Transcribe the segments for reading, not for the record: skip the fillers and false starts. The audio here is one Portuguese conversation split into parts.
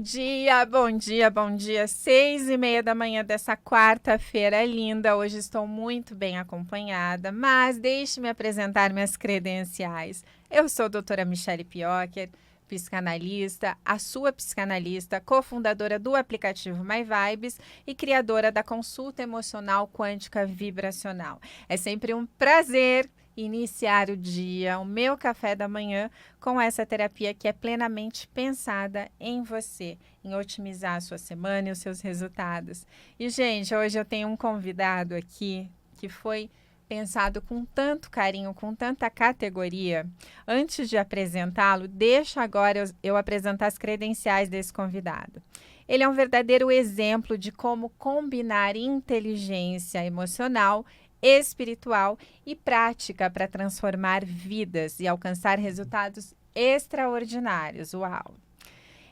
Bom dia, bom dia, bom dia. 6:30 da manhã dessa quarta-feira linda. Hoje estou muito bem acompanhada, mas deixe-me apresentar minhas credenciais. Eu sou a doutora Michele Piocher, psicanalista, a sua psicanalista, cofundadora do aplicativo My Vibes e criadora da consulta emocional quântica vibracional. É sempre um prazer iniciar o dia, o meu café da manhã, com essa terapia que é plenamente pensada em você, em otimizar a sua semana e os seus resultados. E, gente, hoje eu tenho um convidado aqui que foi pensado com tanto carinho, com tanta categoria. Antes de apresentá-lo, deixa agora eu apresentar as credenciais desse convidado. Ele é um verdadeiro exemplo de como combinar inteligência emocional, espiritual e prática para transformar vidas e alcançar resultados extraordinários. Uau!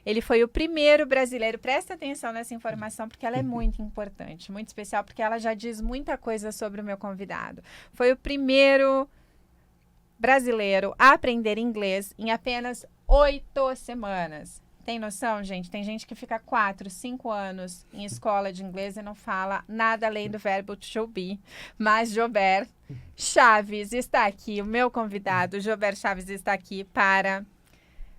Ele foi o primeiro brasileiro, presta atenção nessa informação porque ela é muito importante, muito especial, porque ela já diz muita coisa sobre o meu convidado. Foi o primeiro brasileiro a aprender inglês em apenas 8 semanas. Tem noção, gente? Tem gente que fica 4, 5 anos em escola de inglês e não fala nada além do verbo to be. Mas Jober Chaves está aqui, o meu convidado, Jober Chaves, está aqui para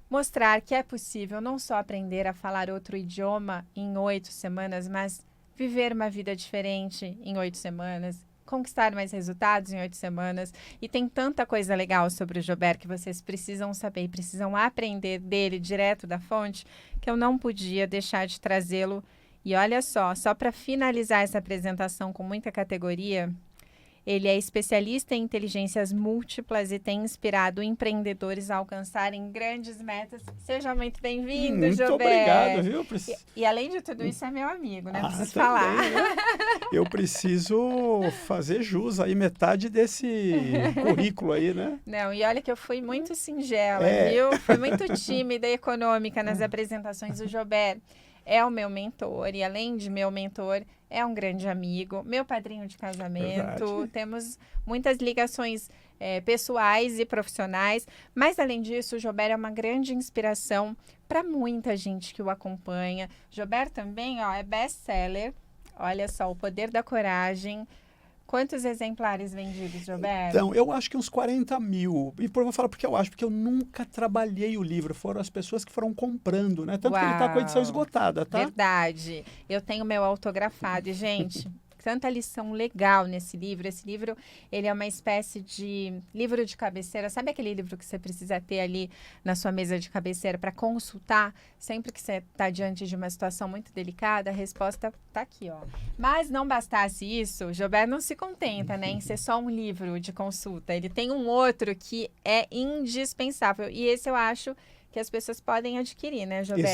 mostrar que é possível não só aprender a falar outro idioma em 8 semanas, mas viver uma vida diferente em 8 semanas, conquistar mais resultados em 8 semanas. E tem tanta coisa legal sobre o Jober que vocês precisam saber e precisam aprender dele direto da fonte, que eu não podia deixar de trazê-lo. E olha só para finalizar essa apresentação com muita categoria, ele é especialista em inteligências múltiplas e tem inspirado empreendedores a alcançarem grandes metas. Seja muito bem-vindo, Jober. Muito obrigado, viu? E além de tudo isso, é meu amigo, né? Preciso também, falar. né? Eu preciso fazer jus aí, metade desse currículo aí, né? Não, e olha que eu fui muito singela, viu? Fui muito tímida e econômica nas apresentações. O Jober é o meu mentor e, além de meu mentor, é um grande amigo, meu padrinho de casamento. Verdade. Temos muitas ligações pessoais e profissionais, mas, além disso, o Jober é uma grande inspiração para muita gente que o acompanha. Jober também, ó, é best-seller. Olha só, O Poder da Coragem. Quantos exemplares vendidos, Jober? Então, eu acho que uns 40 mil. E vou falar porque eu nunca trabalhei o livro. Foram as pessoas que foram comprando, né? Tanto que ele está com a edição esgotada, tá? Verdade. Eu tenho meu autografado. E, gente, tanta lição legal nesse livro. Esse livro, ele é uma espécie de livro de cabeceira. Sabe aquele livro que você precisa ter ali na sua mesa de cabeceira para consultar? Sempre que você está diante de uma situação muito delicada, a resposta está aqui, ó. Mas não bastasse isso, o Jober não se contenta, né, em ser só um livro de consulta. Ele tem um outro que é indispensável. E esse eu acho que as pessoas podem adquirir, né, Jober?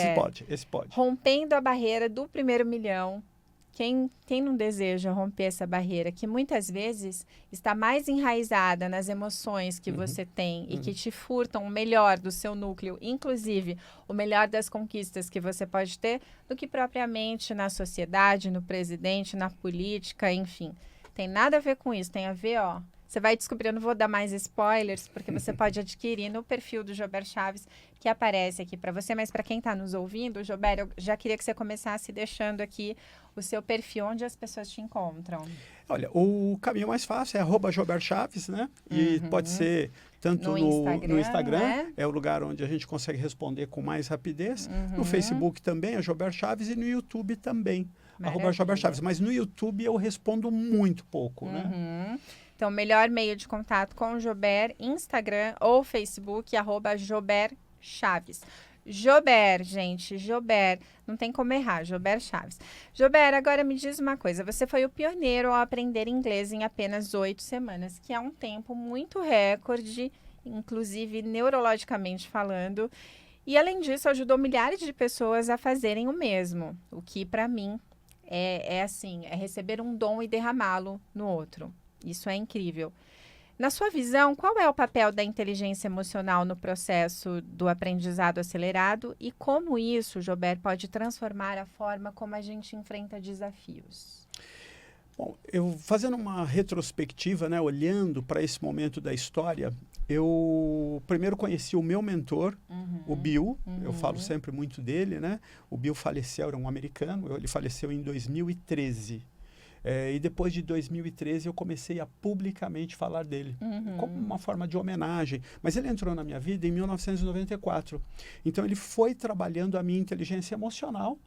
Esse pode. Rompendo a barreira do primeiro milhão. Quem não deseja romper essa barreira, que muitas vezes está mais enraizada nas emoções que você tem e que te furtam o melhor do seu núcleo, inclusive o melhor das conquistas que você pode ter, do que propriamente na sociedade, no presidente, na política, enfim. Tem nada a ver com isso, tem a ver, ó. Você vai descobrir, eu não vou dar mais spoilers, porque você pode adquirir no perfil do Jober Chaves, que aparece aqui para você, mas para quem está nos ouvindo, Jober, eu já queria que você começasse deixando aqui o seu perfil, onde as pessoas te encontram. Olha, o caminho mais fácil é @JoberChaves, né? E pode ser tanto no Instagram, né? É o lugar onde a gente consegue responder com mais rapidez. No Facebook também é Jober Chaves e no YouTube também, @Jober Chaves. Mas no YouTube eu respondo muito pouco, né? Então, o melhor meio de contato com o Jober, Instagram ou Facebook, @Jober Chaves. Jober, gente, Jober, não tem como errar, Jober Chaves. Jober, agora me diz uma coisa, você foi o pioneiro ao aprender inglês em apenas 8 semanas, que é um tempo muito recorde, inclusive neurologicamente falando, e além disso ajudou milhares de pessoas a fazerem o mesmo, o que para mim é receber um dom e derramá-lo no outro. Isso é incrível. Na sua visão, qual é o papel da inteligência emocional no processo do aprendizado acelerado e como isso, Jober, pode transformar a forma como a gente enfrenta desafios? Bom, eu fazendo uma retrospectiva, né, olhando para esse momento da história, eu primeiro conheci o meu mentor, o Bill. Eu falo sempre muito dele, né? O Bill faleceu, era um americano, ele faleceu em 2013. E depois de 2013 eu comecei a publicamente falar dele, como uma forma de homenagem. Mas ele entrou na minha vida em 1994. Então ele foi trabalhando a minha inteligência emocional,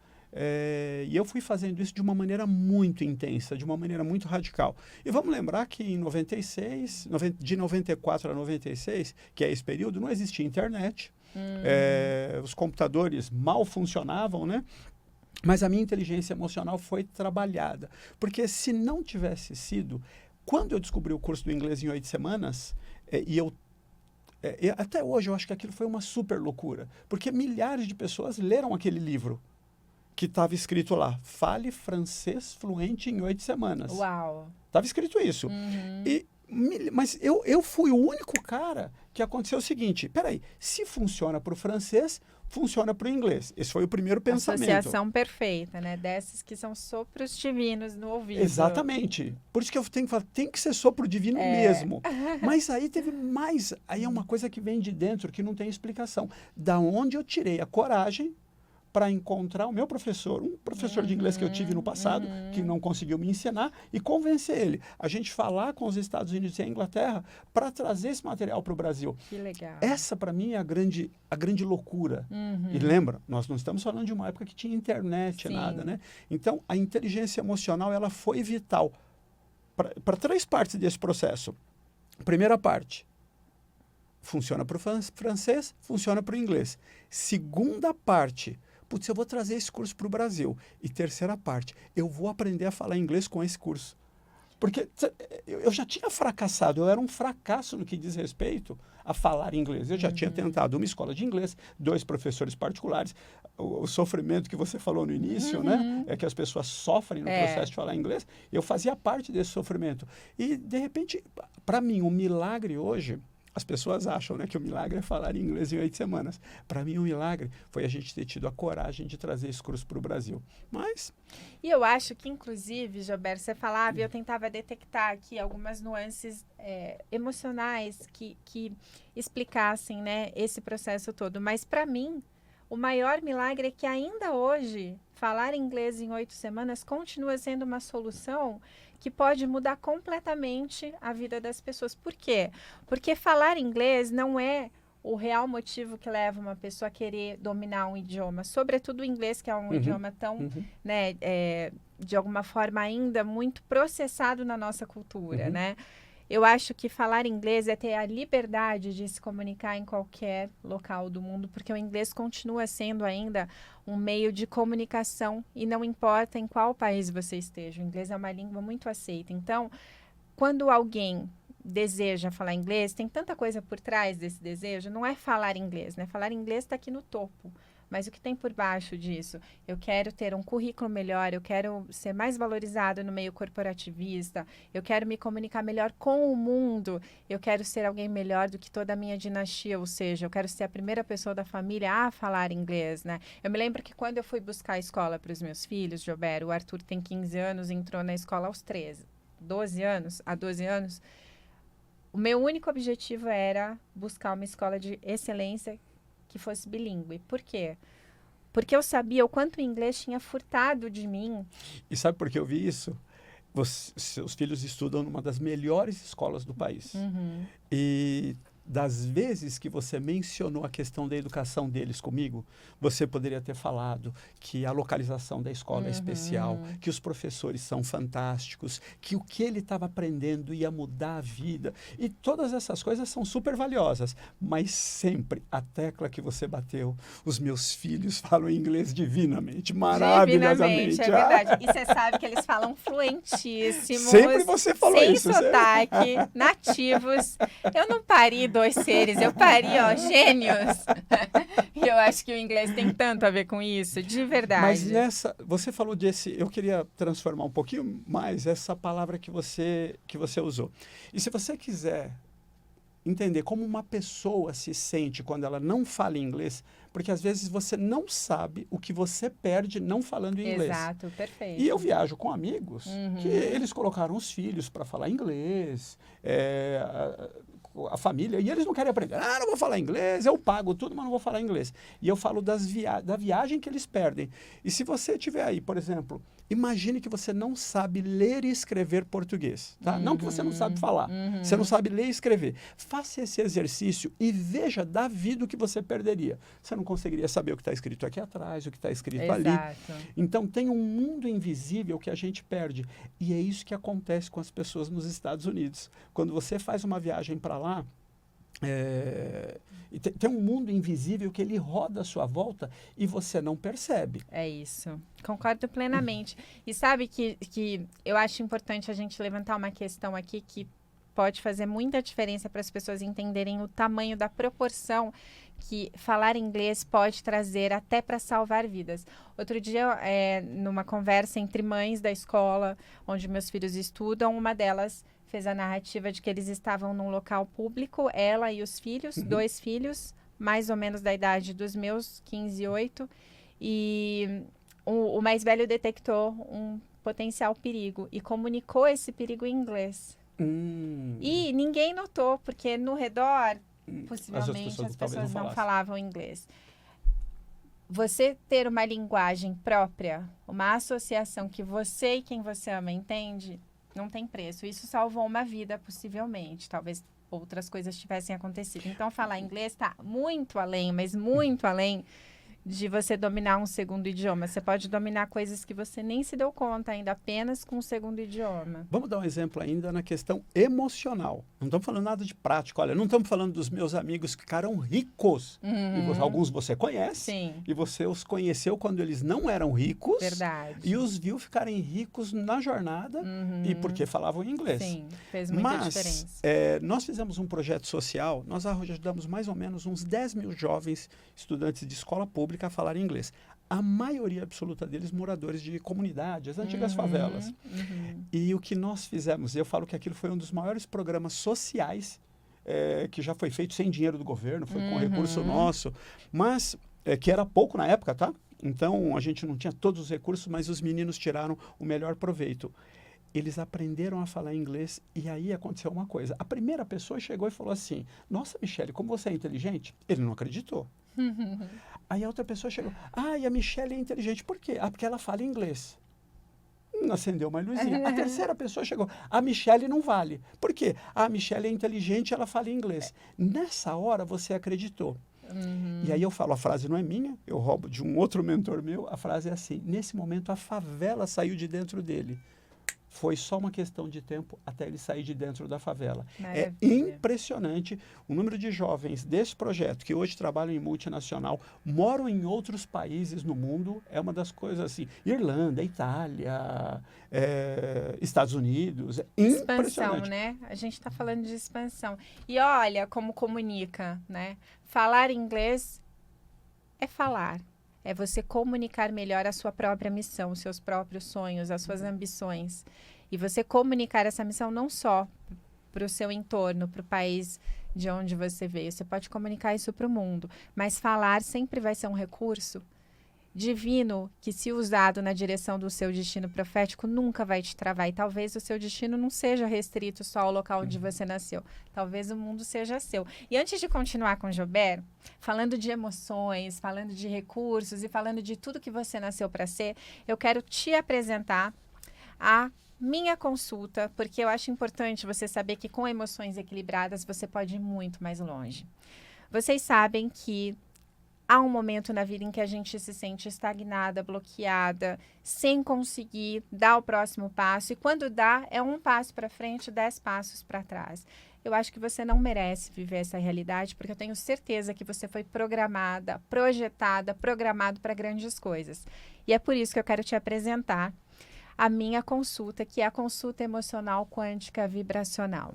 e eu fui fazendo isso de uma maneira muito intensa, de uma maneira muito radical. E vamos lembrar que em 96, de 94 a 96, que é esse período, não existia internet, os computadores mal funcionavam, né? Mas a minha inteligência emocional foi trabalhada. Porque se não tivesse sido, quando eu descobri o curso do inglês em 8 semanas, até hoje eu acho que aquilo foi uma super loucura. Porque milhares de pessoas leram aquele livro que estava escrito lá, fale francês fluente em 8 semanas. Uau! Estava escrito isso. Mas eu fui o único cara que aconteceu o seguinte, peraí, se funciona para o francês, funciona para o inglês. Esse foi o primeiro pensamento. Associação perfeita, né? Dessas que são sopros divinos no ouvido. Exatamente. Por isso que eu tenho que falar, tem que ser sopro divino mesmo. Mas aí teve mais, aí é uma coisa que vem de dentro, que não tem explicação. Da onde eu tirei a coragem para encontrar o meu professor, um professor de inglês que eu tive no passado, que não conseguiu me ensinar, e convencer ele a gente falar com os Estados Unidos e a Inglaterra para trazer esse material para o Brasil. Que legal. Essa, para mim, é a grande loucura. E lembra, nós não estamos falando de uma época que tinha internet, nada, né? Então, a inteligência emocional, ela foi vital para 3 partes desse processo. Primeira parte, funciona para o francês, funciona para o inglês. Segunda parte, putz, eu vou trazer esse curso para o Brasil. E terceira parte, eu vou aprender a falar inglês com esse curso. Porque eu já tinha fracassado, eu era um fracasso no que diz respeito a falar inglês. Eu já tinha tentado uma escola de inglês, 2 professores particulares. O sofrimento que você falou no início, né? É que as pessoas sofrem no processo de falar inglês. Eu fazia parte desse sofrimento. E, de repente, para mim, o milagre hoje... As pessoas acham, né, que o milagre é falar inglês em 8 semanas. Para mim, o milagre foi a gente ter tido a coragem de trazer esse curso para o Brasil. Mas... E eu acho que, inclusive, Gilberto, você falava, e eu tentava detectar aqui algumas nuances emocionais que explicassem, né, esse processo todo. Mas, para mim, o maior milagre é que ainda hoje, falar inglês em 8 semanas continua sendo uma solução que pode mudar completamente a vida das pessoas. Por quê? Porque falar inglês não é o real motivo que leva uma pessoa a querer dominar um idioma, sobretudo o inglês, que é um idioma tão, né, de alguma forma ainda muito processado na nossa cultura, né? Eu acho que falar inglês é ter a liberdade de se comunicar em qualquer local do mundo, porque o inglês continua sendo ainda um meio de comunicação e não importa em qual país você esteja. O inglês é uma língua muito aceita. Então, quando alguém deseja falar inglês, tem tanta coisa por trás desse desejo, não é falar inglês, né? Falar inglês está aqui no topo. Mas o que tem por baixo disso? Eu quero ter um currículo melhor, eu quero ser mais valorizado no meio corporativista, eu quero me comunicar melhor com o mundo, eu quero ser alguém melhor do que toda a minha dinastia, ou seja, eu quero ser a primeira pessoa da família a falar inglês, né? Eu me lembro que quando eu fui buscar a escola para os meus filhos, Gilberto, o Arthur tem 15 anos, entrou na escola aos 13, 12 anos, há 12 anos, o meu único objetivo era buscar uma escola de excelência que fosse bilíngue. Por quê? Porque eu sabia o quanto o inglês tinha furtado de mim. E sabe por que eu vi isso? Seus filhos estudam numa das melhores escolas do país. E das vezes que você mencionou a questão da educação deles comigo, você poderia ter falado que a localização da escola é especial, que os professores são fantásticos, que o que ele estava aprendendo ia mudar a vida. E todas essas coisas são super valiosas. Mas sempre a tecla que você bateu, os meus filhos falam inglês divinamente, maravilhosamente. Divinamente, é verdade. E você sabe que eles falam fluentíssimos. Sempre você falou sem isso. Sem sotaque, nativos. Eu não pari 2 seres, eu pari, gênios. E eu acho que o inglês tem tanto a ver com isso, de verdade. Mas você falou desse, eu queria transformar um pouquinho mais essa palavra que você usou. E se você quiser entender como uma pessoa se sente quando ela não fala inglês, porque às vezes você não sabe o que você perde não falando inglês. Exato, perfeito. E eu viajo com amigos que eles colocaram os filhos para falar inglês, a família, e eles não querem aprender. Não vou falar inglês, eu pago tudo, mas não vou falar inglês. E eu falo da viagem que eles perdem. E se você tiver aí, por exemplo, imagine que você não sabe ler e escrever português, tá? Não que você não sabe falar, você não sabe ler e escrever. Faça esse exercício e veja da vida o que você perderia. Você não conseguiria saber o que está escrito aqui atrás, o que está escrito ali. Então, tem um mundo invisível que a gente perde. E é isso que acontece com as pessoas nos Estados Unidos. Quando você faz uma viagem para lá, tem um mundo invisível que ele roda à sua volta e você não percebe. É isso. Concordo plenamente. E sabe que eu acho importante a gente levantar uma questão aqui que pode fazer muita diferença para as pessoas entenderem o tamanho da proporção que falar inglês pode trazer até para salvar vidas. Outro dia, numa conversa entre mães da escola onde meus filhos estudam, uma delas fez a narrativa de que eles estavam num local público, ela e os filhos, 2 filhos, mais ou menos da idade dos meus, 15 e 8, e o mais velho detectou um potencial perigo e comunicou esse perigo em inglês. E ninguém notou, porque no redor, possivelmente, as pessoas não falavam inglês. Você ter uma linguagem própria, uma associação que você e quem você ama entende, não tem preço. Isso salvou uma vida, possivelmente. Talvez outras coisas tivessem acontecido. Então, falar inglês está muito além, mas muito além de você dominar um segundo idioma. Você pode dominar coisas que você nem se deu conta ainda apenas com o segundo idioma. Vamos dar um exemplo ainda na questão emocional. Não estamos falando nada de prático. Olha, não estamos falando dos meus amigos que ficaram ricos. E alguns você conhece. Sim. E você os conheceu quando eles não eram ricos. Verdade. E os viu ficarem ricos na jornada e porque falavam inglês. Sim, fez muita diferença. Nós fizemos um projeto social, nós ajudamos mais ou menos uns 10 mil jovens estudantes de escola pública a falar inglês. A maioria absoluta deles moradores de comunidade, as antigas favelas. E o que nós fizemos, eu falo que aquilo foi um dos maiores programas sociais que já foi feito sem dinheiro do governo, foi com recurso nosso, mas que era pouco na época, tá? Então, a gente não tinha todos os recursos, mas os meninos tiraram o melhor proveito. Eles aprenderam a falar inglês e aí aconteceu uma coisa. A primeira pessoa chegou e falou assim, nossa, Michele, como você é inteligente? Ele não acreditou. Aí a outra pessoa chegou, e a Michele é inteligente. Por quê? Porque ela fala inglês. Acendeu uma luzinha. A terceira pessoa chegou, a Michele não vale. Por quê? A Michele é inteligente, ela fala inglês. Nessa hora você acreditou. E aí eu falo, a frase não é minha, eu roubo de um outro mentor meu, a frase é assim, nesse momento a favela saiu de dentro dele. Foi só uma questão de tempo até ele sair de dentro da favela. Maravilha. É impressionante o número de jovens desse projeto, que hoje trabalham em multinacional, moram em outros países no mundo, é uma das coisas assim, Irlanda, Itália, Estados Unidos, é expansão, né? A gente está falando de expansão. E olha como comunica, né? Falar inglês é falar. É você comunicar melhor a sua própria missão, os seus próprios sonhos, as suas ambições. E você comunicar essa missão não só para o seu entorno, para o país de onde você veio. Você pode comunicar isso para o mundo. Mas falar sempre vai ser um recurso divino que, se usado na direção do seu destino profético, nunca vai te travar. E talvez o seu destino não seja restrito só ao local onde você nasceu. Talvez o mundo seja seu. E antes de continuar com o Jober, falando de emoções, falando de recursos e falando de tudo que você nasceu para ser, eu quero te apresentar a minha consulta, porque eu acho importante você saber que com emoções equilibradas você pode ir muito mais longe. Vocês sabem que há um momento na vida em que a gente se sente estagnada, bloqueada, sem conseguir dar o próximo passo. E quando dá, é 1 passo para frente, 10 passos para trás. Eu acho que você não merece viver essa realidade, porque eu tenho certeza que você foi programada, projetada, programado para grandes coisas. E é por isso que eu quero te apresentar a minha consulta, que é a consulta emocional quântica vibracional.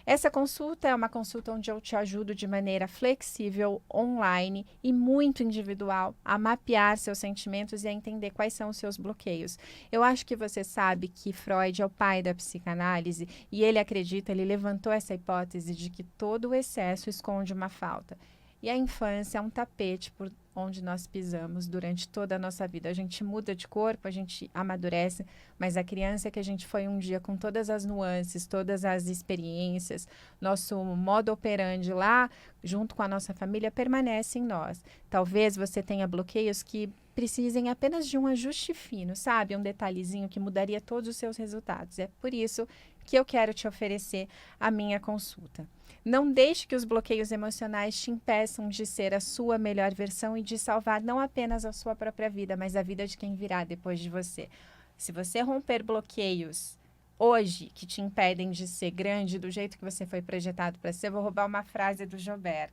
Essa consulta é uma consulta onde eu te ajudo de maneira flexível, online e muito individual a mapear seus sentimentos e a entender quais são os seus bloqueios. Eu acho que você sabe que Freud é o pai da psicanálise e ele levantou essa hipótese de que todo o excesso esconde uma falta. E a infância é um tapete por onde nós pisamos durante toda a nossa vida. A gente muda de corpo, a gente amadurece, mas a criança que a gente foi um dia com todas as nuances, todas as experiências, nosso modo operandi lá, junto com a nossa família, permanece em nós. Talvez você tenha bloqueios que precisem apenas de um ajuste fino, sabe? Um detalhezinho que mudaria todos os seus resultados. É por isso que eu quero te oferecer a minha consulta. Não deixe que os bloqueios emocionais te impeçam de ser a sua melhor versão e de salvar não apenas a sua própria vida, mas a vida de quem virá depois de você. Se você romper bloqueios hoje que te impedem de ser grande do jeito que você foi projetado para ser, eu vou roubar uma frase do Joubert.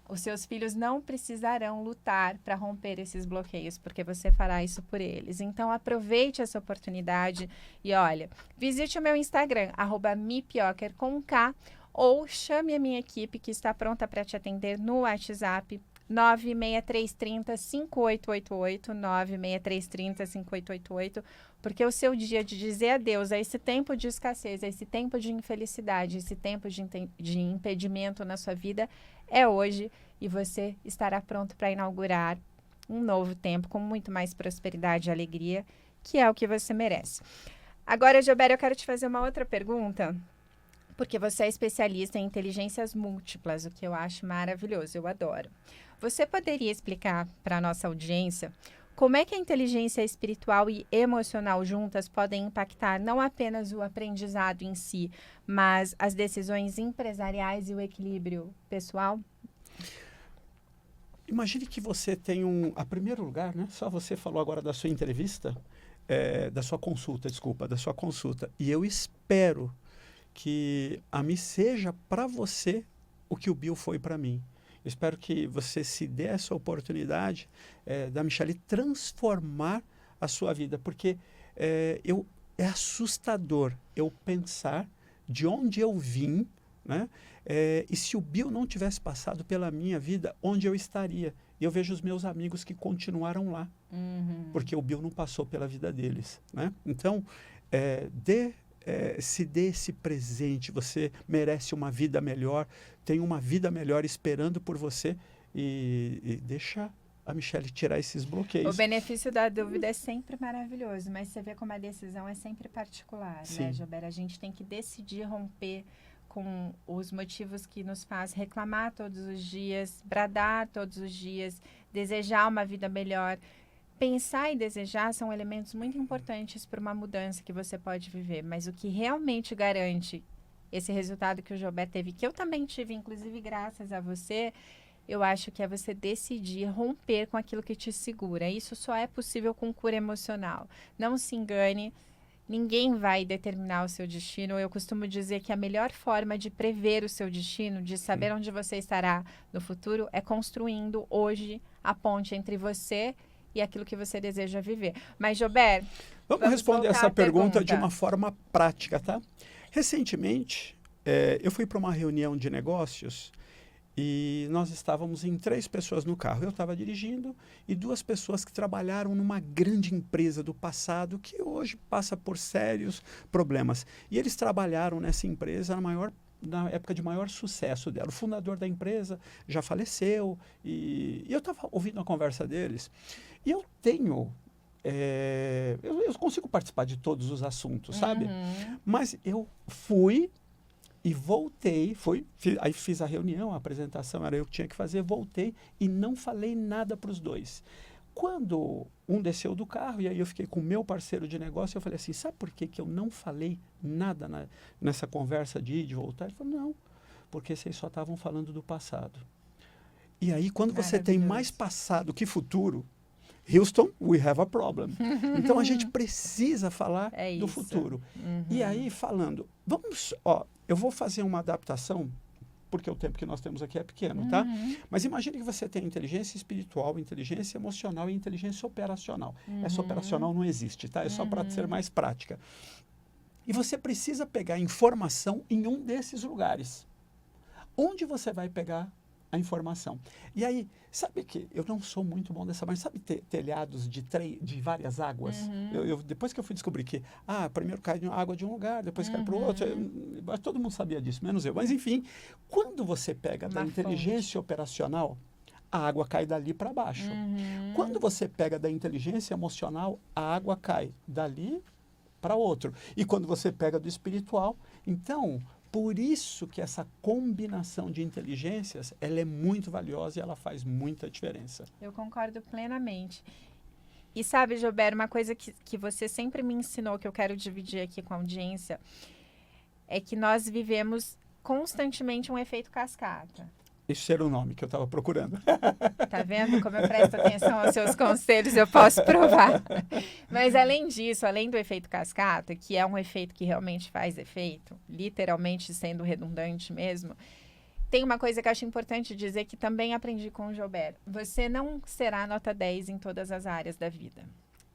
Os seus filhos não precisarão lutar para romper esses bloqueios, porque você fará isso por eles. Então, aproveite essa oportunidade e, olha, visite o meu Instagram, @mipioker com K, ou chame a minha equipe que está pronta para te atender no WhatsApp 96330-5888, 96330-5888, porque o seu dia de dizer adeus a esse tempo de escassez, a esse tempo de infelicidade, esse tempo de impedimento na sua vida é hoje e você estará pronto para inaugurar um novo tempo com muito mais prosperidade e alegria, que é o que você merece. Agora, Joubert, eu quero te fazer uma outra pergunta, porque você é especialista em inteligências múltiplas, o que eu acho maravilhoso, eu adoro. Você poderia explicar para a nossa audiência como é que a inteligência espiritual e emocional juntas podem impactar não apenas o aprendizado em si, mas as decisões empresariais e o equilíbrio pessoal? Imagine que você tem a primeiro lugar, né? Só você falou agora da sua entrevista, da sua consulta. E eu espero que a mim seja para você o que o Bill foi para mim. Eu espero que você se dê essa oportunidade da Michele transformar a sua vida, porque é assustador eu pensar de onde eu vim, né? E se o Bill não tivesse passado pela minha vida, onde eu estaria? E eu vejo os meus amigos que continuaram lá, porque o Bill não passou pela vida deles, né? Então, se dê esse presente, você merece uma vida melhor, tem uma vida melhor esperando por você e deixa a Michele tirar esses bloqueios. O benefício da dúvida é sempre maravilhoso, mas você vê como a decisão é sempre particular, Sim. né, Joubert? A gente tem que decidir romper com os motivos que nos faz reclamar todos os dias, bradar todos os dias, desejar uma vida melhor. Pensar e desejar são elementos muito importantes para uma mudança que você pode viver, mas o que realmente garante esse resultado que o Joubert teve, que eu também tive, inclusive graças a você, eu acho que é você decidir romper com aquilo que te segura. Isso só é possível com cura emocional. Não se engane, ninguém vai determinar o seu destino. Eu costumo dizer que a melhor forma de prever o seu destino, de saber onde você estará no futuro, é construindo hoje a ponte entre você e aquilo que você deseja viver. Mas, Joubert, vamos responder essa pergunta de uma forma prática, tá? Recentemente, eu fui para uma reunião de negócios e nós estávamos em 3 pessoas no carro. Eu estava dirigindo e 2 pessoas que trabalharam numa grande empresa do passado que hoje passa por sérios problemas. E eles trabalharam nessa empresa na época de maior sucesso dela. O fundador da empresa já faleceu e eu estava ouvindo a conversa deles. E eu tenho... eu consigo participar de todos os assuntos, sabe? Mas eu fui e voltei, aí fiz a reunião, a apresentação era eu que tinha que fazer, voltei e não falei nada para os 2. Quando um desceu do carro, e aí eu fiquei com o meu parceiro de negócio, eu falei assim, sabe por que eu não falei nada nessa conversa de ir e de voltar? Ele falou, não, porque vocês só estavam falando do passado. E aí, quando você tem mais passado que futuro, Houston, we have a problem. Então, a gente precisa falar do futuro. E aí, falando, eu vou fazer uma adaptação, porque o tempo que nós temos aqui é pequeno, tá? Mas imagine que você tem inteligência espiritual, inteligência emocional e inteligência operacional. Essa operacional não existe, tá? É só para ser mais prática. E você precisa pegar informação em um desses lugares. Onde você vai pegar a informação? E aí, sabe que eu não sou muito bom dessa, mas sabe telhados de várias águas? Depois que eu fui descobrir que, primeiro cai água de um lugar, depois cai para o outro, todo mundo sabia disso, menos eu. Mas, enfim, quando você pega da inteligência operacional, a água cai dali para baixo. Quando você pega da inteligência emocional, a água cai dali para outro. E quando você pega do espiritual, então... Por isso que essa combinação de inteligências, ela é muito valiosa e ela faz muita diferença. Eu concordo plenamente. E sabe, Jober, uma coisa que você sempre me ensinou, que eu quero dividir aqui com a audiência, é que nós vivemos constantemente um efeito cascata. Esse era o nome que eu estava procurando. Tá vendo como eu presto atenção aos seus conselhos? Eu posso provar. Mas além disso, além do efeito cascata, que é um efeito que realmente faz efeito, literalmente sendo redundante mesmo, tem uma coisa que eu acho importante dizer que também aprendi com o Jober. Você não será nota 10 em todas as áreas da vida.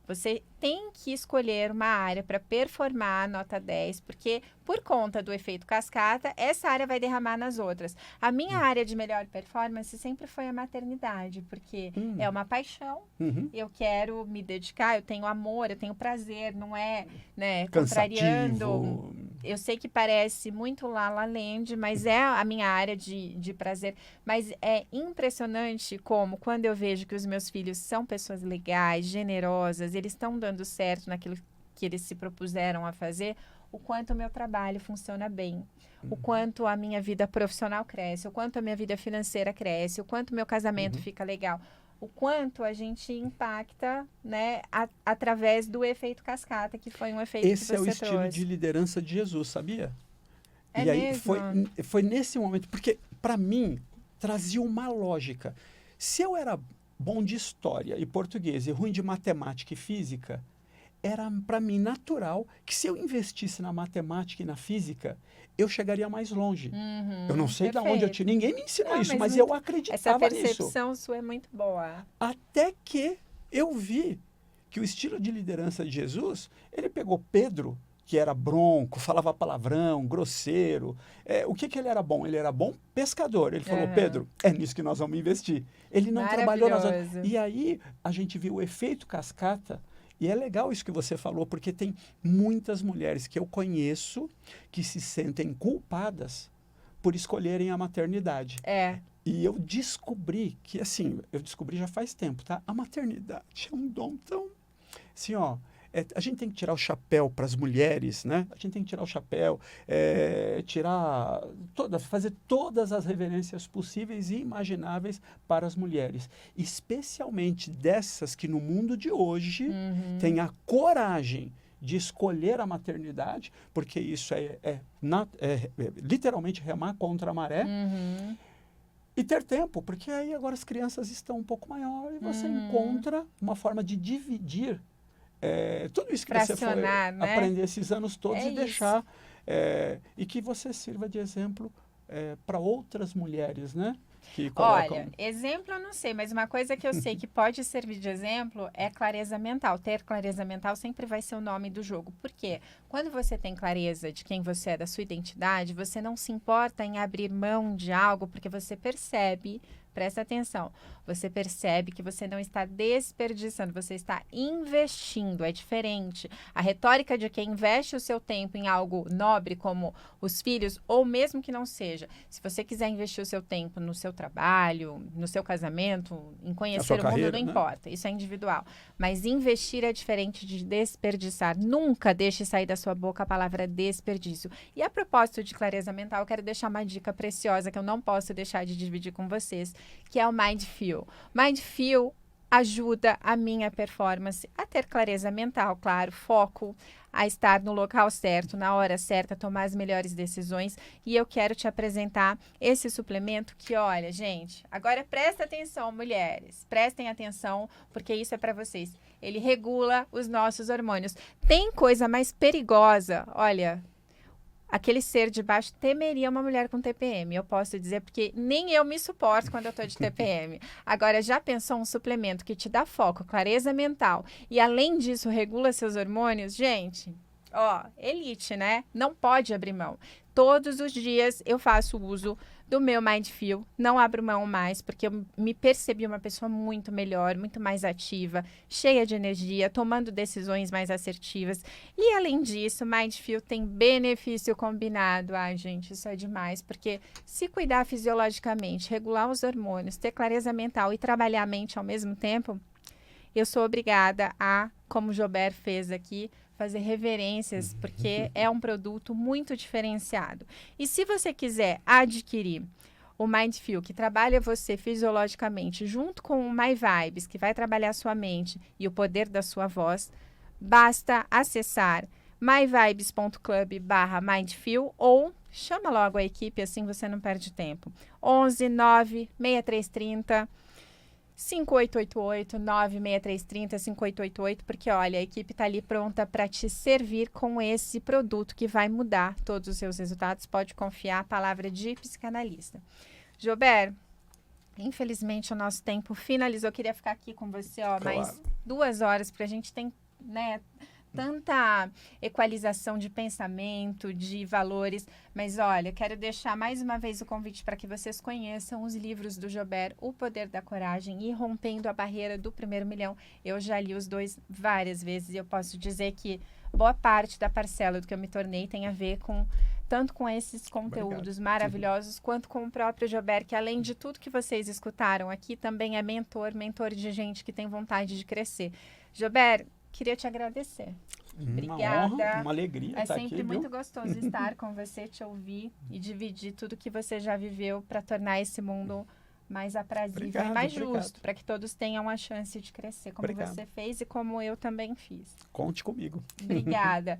Você tem que escolher uma área para performar a nota 10, porque por conta do efeito cascata, essa área vai derramar nas outras. A minha área de melhor performance sempre foi a maternidade, porque é uma paixão, eu quero me dedicar, eu tenho amor, eu tenho prazer, não é, né, contrariando. Eu sei que parece muito La La Land, mas é a minha área de prazer. Mas é impressionante como, quando eu vejo que os meus filhos são pessoas legais, generosas, eles estão dando certo naquilo que eles se propuseram a fazer, o quanto o meu trabalho funciona bem, o quanto a minha vida profissional cresce, o quanto a minha vida financeira cresce, o quanto o meu casamento fica legal, o quanto a gente impacta, né, através do efeito cascata, que foi um efeito Esse que você é o estilo trouxe. de liderança de Jesus, sabia? É e aí mesmo? foi nesse momento, porque para mim trazia uma lógica. Se eu era bom de história e português e ruim de matemática e física, era para mim natural que se eu investisse na matemática e na física, eu chegaria mais longe. Eu não sei de onde eu tirei, ninguém me ensinou isso, mas eu acreditava nisso. Essa percepção sua é muito boa. Até que eu vi que o estilo de liderança de Jesus, ele pegou Pedro, que era bronco, falava palavrão, grosseiro. O que ele era bom? Ele era bom pescador. Ele falou, Pedro, é nisso que nós vamos investir. Ele não trabalhou nas outras. E aí a gente viu o efeito cascata. E é legal isso que você falou, porque tem muitas mulheres que eu conheço que se sentem culpadas por escolherem a maternidade. E eu descobri que, assim, eu descobri já faz tempo, tá? A maternidade é um dom tão... Assim, ó, a gente tem que tirar o chapéu para as mulheres, né? A gente tem que tirar o chapéu, fazer todas as reverências possíveis e imagináveis para as mulheres. Especialmente dessas que no mundo de hoje têm a coragem de escolher a maternidade, porque isso é literalmente remar contra a maré. E ter tempo, porque aí agora as crianças estão um pouco maiores e você encontra uma forma de dividir tudo isso que você foi aprender esses anos todos e deixar, e que você sirva de exemplo para outras mulheres, né? Que colocam... Olha, exemplo eu não sei, mas uma coisa que eu sei que pode servir de exemplo é clareza mental. Ter clareza mental sempre vai ser o nome do jogo. Por quê? Quando você tem clareza de quem você é, da sua identidade, você não se importa em abrir mão de algo, porque você percebe, presta atenção, você percebe que você não está desperdiçando, você está investindo, é diferente. A retórica de quem investe o seu tempo em algo nobre, como os filhos, ou mesmo que não seja. Se você quiser investir o seu tempo no seu trabalho, no seu casamento, em conhecer o mundo, não importa, isso é individual. Mas investir é diferente de desperdiçar. Nunca deixe sair da sua boca a palavra desperdício. E a propósito de clareza mental, eu quero deixar uma dica preciosa que eu não posso deixar de dividir com vocês, que é o Mindful. Mindful ajuda a minha performance a ter clareza mental, claro, foco, a estar no local certo, na hora certa, tomar as melhores decisões. E eu quero te apresentar esse suplemento que, olha, gente, agora presta atenção, mulheres, prestem atenção, porque isso é para vocês. Ele regula os nossos hormônios. Tem coisa mais perigosa, olha... Aquele ser de baixo temeria uma mulher com TPM, eu posso dizer, porque nem eu me suporto quando eu tô de TPM. Agora, já pensou um suplemento que te dá foco, clareza mental e, além disso, regula seus hormônios? Gente, Ó, elite, né? Não pode abrir mão. Todos os dias eu faço uso do meu Mindful, não abro mão mais, porque eu me percebi uma pessoa muito melhor, muito mais ativa, cheia de energia, tomando decisões mais assertivas. E além disso, Mindful tem benefício combinado. Ai, gente, isso é demais, porque se cuidar fisiologicamente, regular os hormônios, ter clareza mental e trabalhar a mente ao mesmo tempo, eu sou obrigada a, como o Jober fez aqui, fazer reverências, porque é um produto muito diferenciado. E se você quiser adquirir o Mindful, que trabalha você fisiologicamente, junto com o My Vibes, que vai trabalhar a sua mente e o poder da sua voz, basta acessar myvibes.club/Mindful ou chama logo a equipe, assim você não perde tempo. 11 9 6330 5888 96330 5888, porque olha, a equipe está ali pronta para te servir com esse produto que vai mudar todos os seus resultados. Pode confiar, a palavra de psicanalista. Jober, infelizmente o nosso tempo finalizou. Eu queria ficar aqui com você, ó, Claro. mais 2 horas, porque a gente tem, né, tanta equalização de pensamento, de valores. Mas olha, quero deixar mais uma vez o convite para que vocês conheçam os livros do Jober, O Poder da Coragem e Rompendo a Barreira do Primeiro Milhão. Eu já li os dois várias vezes e eu posso dizer que boa parte da parcela do que eu me tornei tem a ver com tanto com esses conteúdos maravilhosos, quanto com o próprio Jober, que além de tudo que vocês escutaram aqui, também é mentor de gente que tem vontade de crescer. Jober, queria te agradecer. Obrigada. Uma honra, uma alegria estar aqui. É sempre muito gostoso estar com você, te ouvir e dividir tudo que você já viveu para tornar esse mundo mais aprazível e mais justo, para que todos tenham a chance de crescer, como você fez e como eu também fiz. Conte comigo. Obrigada.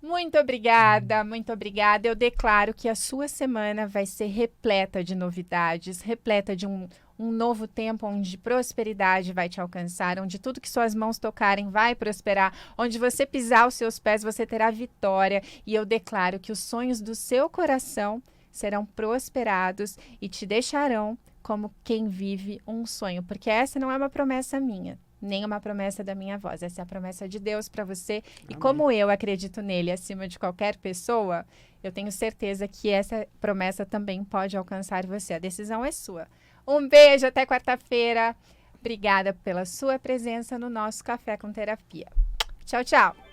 Muito obrigada, muito obrigada. Eu declaro que a sua semana vai ser repleta de novidades, repleta de um novo tempo onde prosperidade vai te alcançar, onde tudo que suas mãos tocarem vai prosperar, onde você pisar os seus pés, você terá vitória. E eu declaro que os sonhos do seu coração serão prosperados e te deixarão como quem vive um sonho, porque essa não é uma promessa minha, nem uma promessa da minha voz. Essa é a promessa de Deus para você. E como eu acredito nele acima de qualquer pessoa, eu tenho certeza que essa promessa também pode alcançar você. A decisão é sua. Um beijo, até quarta-feira. Obrigada pela sua presença no nosso Café com Terapia. Tchau, tchau.